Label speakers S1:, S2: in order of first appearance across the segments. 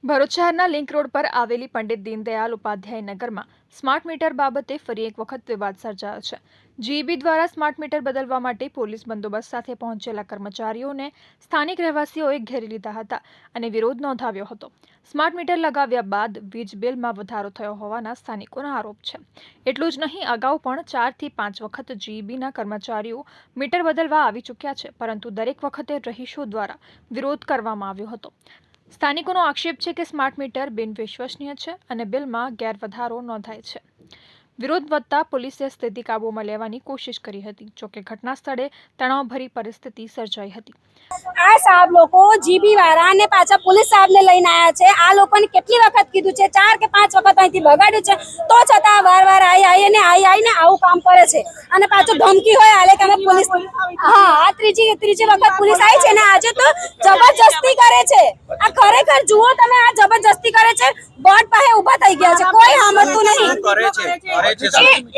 S1: ભરૂચ શહેરના link road પર આવેલી પંડિત દીનદયાલ ઉપાધ્યાય નગરમાં સ્માર્ટ મીટર બાબતે ફરી એક વખત વિવાદ સર્જાયો છે। જીઈબી દ્વારા સ્માર્ટ મીટર બદલવા માટે પોલીસ બંદોબસ્ત સાથે પહોંચેલા કર્મચારીઓને સ્થાનિક રહેવાસીઓએ ઘેરી લીધા હતા અને વિરોધ નોંધાવ્યો હતો। સ્માર્ટ મીટર લગાવ્યા બાદ વીજ બિલમાં વધારો થયો હોવાના સ્થાનિકોનો આરોપ છે। એટલું જ નહીં, અગાઉ પણ 4 થી 5 વખત જીઈબીના કર્મચારીઓ મીટર બદલવા આવી ચૂક્યા છે, પરંતુ દરેક વખતે રહીશો દ્વારા વિરોધ કરવામાં આવ્યો હતો। સ્થાનિકોનો આક્ષેપ છે કે સ્માર્ટ મીટર બિનવિશ્વસનીય છે અને બિલમાં ગેરવધારો નોંધાય છે। વિરોધ વધતા પોલીસે સ્થિતિ કાબૂમાં લેવાની કોશિશ કરી હતી, જોકે ઘટના સ્થળે તણાવભરી પરિસ્થિતિ સર્જાઈ હતી।
S2: આ સાહેબ લોકો જીબી વાળા ને પાછા પોલીસ સાહેબને લઈને આવ્યા છે। આ લોકોને કેટલી વખત કીધું છે, 4 કે 5 વખત અહીંથી બગાડ્યું છે, તો છતાં વાર આવીને આવું કામ કરે છે અને પાછો ધમકી હોય હાલે કે અમે પોલીસ આ ત્રીજી વખત પોલીસ આવી છે ને આજે તો જબરજસ્તી કરે છે। આ ખરેખર જુઓ તમે, આ જબરજસ્તી કરે છે। બોર્ડ પાસે ઊભા થઈ ગયા છે, કોઈ સાંભળતું નહીં।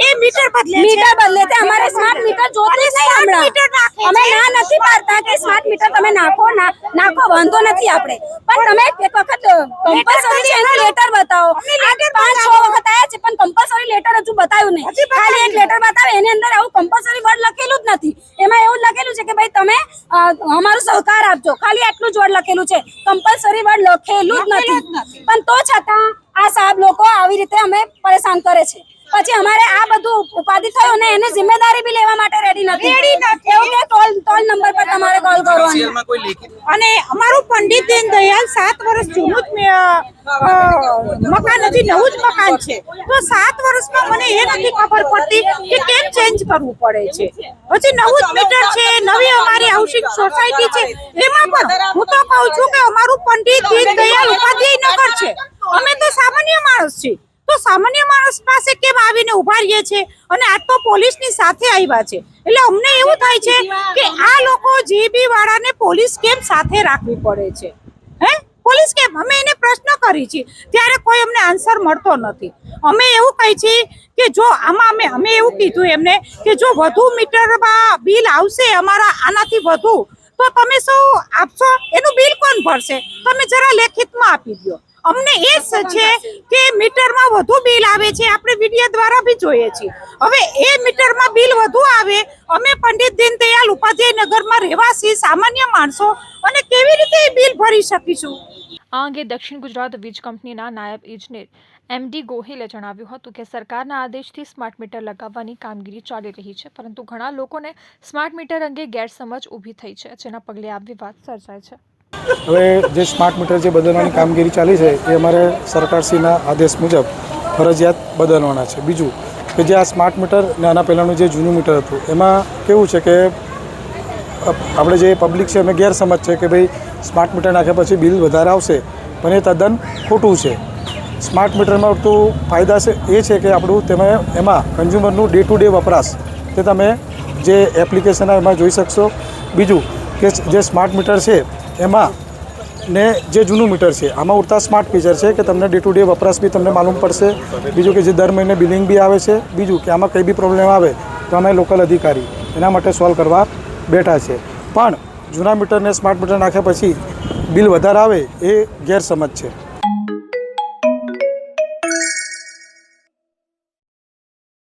S2: એ મીટર બદલે છે। અમારે સ્માર્ટ મીટર જોતું જ નહીં હમણાં। અમે ના નથી પાડતા કે સ્માર્ટ મીટર તમે નાખો વાંધો નથી આપણે, પણ તમે એક વખત કમ્પલસરી છે એનું લેટર બતાવો। 5-6 વખત આવ્યા છે પણ કમ્પલસરી લેટર હજુ બતાવ્યું નહીં। ખાલી એક લેટર બતાવે, એની અંદર આવું કમ્પલસરી વર્ડ લખેલું જ નથી। એમાં એવું લખેલું છે કે ભાઈ તમે અમારો સહકાર આપજો, ખાલી આટલું જ વર્ડ લખેલું છે, કમ્પલસરી વર્ડ લખેલું જ નથી। પણ તો છતાં આ સાહેબ લોકો આવી રીતે અમે પરેશાન કરે છે। પછી અમારે આ બધું ઉપાધિ થયો ને એને જિમ્મેદારી બી લેવા માટે રેડી નથી। એવું કે ટોલ નંબર પર તમારે કોલ કરવાનો।
S3: અને અમારું પંડિત દીનદયાલ 7 વર્ષ જૂનું મકાન નથી, નવું જ મકાન છે, તો 7 વર્ષમાં મને એ નથી ખબર પડતી કે કેમ ચેન્જ કરવું પડે છે। હજી નવું જ મીટર છે, નવી અમારી હાઉસિંગ સોસાયટી છે, એમાં પણ હું તો કહું છું કે અમારું પંડિત દીનદયાલ ઉપાધ્યાય નગર છે, અમે તો સામાન્ય માણસ છીએ, તો સામાન્ય માણસ પાસે કેમ આવીને ઉભા રહીએ છે અને આજ તો પોલીસની સાથે આવ્યા છે। એટલે અમને એવું થાય છે કે આ લોકો જીબી વાળાને પોલીસ કેમ સાથે રાખવી પડે છે? હે પોલીસ કેમ? અમે એને પ્રશ્ન કરી છે ત્યારે કોઈ અમને આન્સર મળતો નથી। અમે એવું કહી છીએ કે જો આમાં અમે એવું કીધું એમને કે જો વધુ મીટરમાં બિલ આવશે અમારા આનાથી વધુ, તો તમે શું આપશો? એનું બિલ કોણ ભરશે? તમે જરા લેખિતમાં આપી દો। અમને એ છે કે મીટરમાં વધુ બિલ આવે છે, આપણે વિડીયો દ્વારા બી જોઈએ છીએ। હવે એ મીટરમાં બિલ વધુ આવે, અમે પંડિત દીનદયાલ ઉપાધ્યાય નગરમાં રહેવાસી સામાન્ય માણસો અને કેવી રીતે એ બિલ ભરી શકીશું?
S1: આ અંગે દક્ષિણ ગુજરાત વીજ કંપનીના નાયબ ઇજનેર MD ગોહિલે જણાવ્યું હતું કે સરકારના આદેશથી સ્માર્ટ મીટર લગાવવાની કામગીરી ચાલી રહી છે, પરંતુ ઘણા લોકોને સ્માર્ટ મીટર અંગે ગેરસમજ ઊભી થઈ છે, જેના પગલે આ વિવાદ સર્જાય છે।
S4: હવે જે સ્માર્ટ મીટર જે બદલવાની કામગીરી ચાલી છે એ અમારે સરકારશ્રીના આદેશ મુજબ ફરજિયાત બદલવાના છે। બીજું કે જે આ સ્માર્ટ મીટર ને આના પહેલાંનું જે જૂનું મીટર હતું એમાં કેવું છે કે આપણે જે પબ્લિક છે એમને ગેરસમજ છે કે ભાઈ સ્માર્ટ મીટર નાખ્યા પછી બિલ વધારે આવશે, પણ એ તદ્દન ખોટું છે। સ્માર્ટ મીટરમાં તો ફાયદા છે એ છે કે આપણું એમાં કન્ઝ્યુમરનું ડે ટુ ડે વપરાશ તે તમે જે એપ્લિકેશન એમાં જોઈ શકશો। બીજું કે જે સ્માર્ટ મીટર છે એમાં ને જે જૂનું મીટર છે આમાં ઉડતા સ્માર્ટ ફીચર છે કે તમને ડે ટુ ડે વપરાશ બી તમને માલુમ પડશે। બીજું કે જે દર મહિને બિલિંગ બી આવે છે। બીજું કે આમાં કંઈ બી પ્રોબ્લેમ આવે તો અમે લોકલ અધિકારી એના માટે સોલ્વ કરવા બેઠા છે। પણ જૂના મીટરને સ્માર્ટ મીટર નાખ્યા પછી બિલ વધારે આવે એ ગેરસમજ છે।